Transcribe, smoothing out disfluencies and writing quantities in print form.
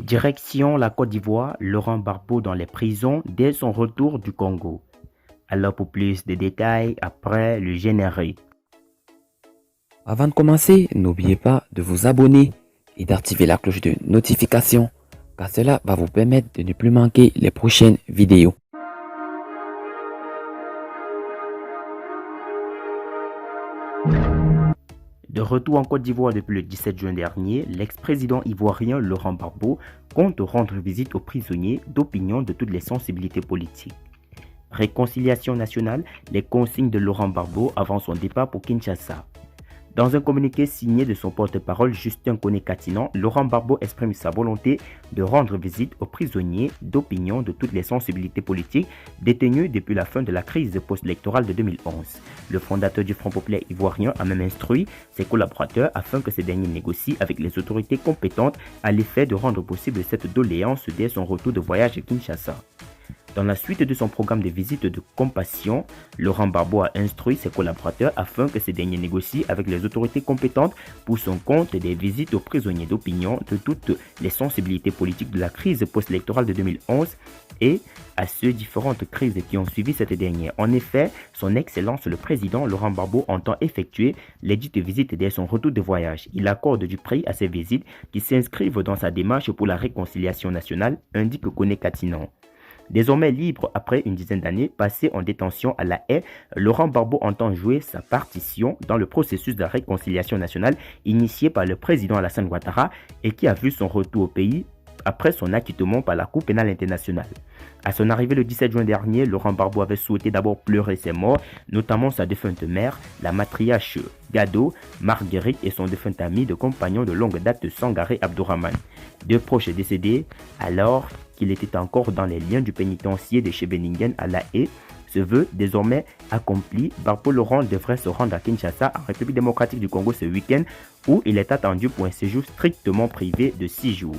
Direction la Côte d'Ivoire, Laurent Gbagbo dans les prisons dès son retour du Congo. Alors pour plus de détails, après le générique. Avant de commencer, n'oubliez pas de vous abonner et d'activer la cloche de notification car cela va vous permettre de ne plus manquer les prochaines vidéos. De retour en Côte d'Ivoire depuis le 17 juin dernier, l'ex-président ivoirien Laurent Gbagbo compte rendre visite aux prisonniers d'opinion de toutes les sensibilités politiques. Réconciliation nationale, les consignes de Laurent Gbagbo avant son départ pour Kinshasa. Dans un communiqué signé de son porte-parole Justin Kone-Katinan, Laurent Gbagbo exprime sa volonté de rendre visite aux prisonniers d'opinion de toutes les sensibilités politiques détenus depuis la fin de la crise post-électorale de 2011. Le fondateur du Front populaire ivoirien a même instruit ses collaborateurs afin que ces derniers négocient avec les autorités compétentes à l'effet de rendre possible cette doléance dès son retour de voyage à Kinshasa. Dans la suite de son programme de visite de compassion, Laurent Gbagbo a instruit ses collaborateurs afin que ces derniers négocient avec les autorités compétentes pour son compte des visites aux prisonniers d'opinion de toutes les sensibilités politiques de la crise post-électorale de 2011 et à ces différentes crises qui ont suivi cette dernière. En effet, son Excellence le Président Laurent Gbagbo entend effectuer les dites visites dès son retour de voyage. Il accorde du prix à ces visites qui s'inscrivent dans sa démarche pour la réconciliation nationale, indique Kone-Katinan. Désormais libre après une dizaine d'années passées en détention à La Haye, Laurent Gbagbo entend jouer sa partition dans le processus de la réconciliation nationale initié par le président Alassane Ouattara et qui a vu son retour au pays après son acquittement par la Cour pénale internationale. À son arrivée le 17 juin dernier, Laurent Gbagbo avait souhaité d'abord pleurer ses morts, notamment sa défunte mère, la matriarche Gado, Marguerite et son défunt ami de compagnon de longue date Sangaré Abdourahmane. Deux proches décédés alors qu'il était encore dans les liens du pénitencier de Scheveningen à La Haye. Ce vœu désormais accompli, Gbagbo Laurent devrait se rendre à Kinshasa, en République démocratique du Congo ce week-end, où il est attendu pour un séjour strictement privé de 6 jours.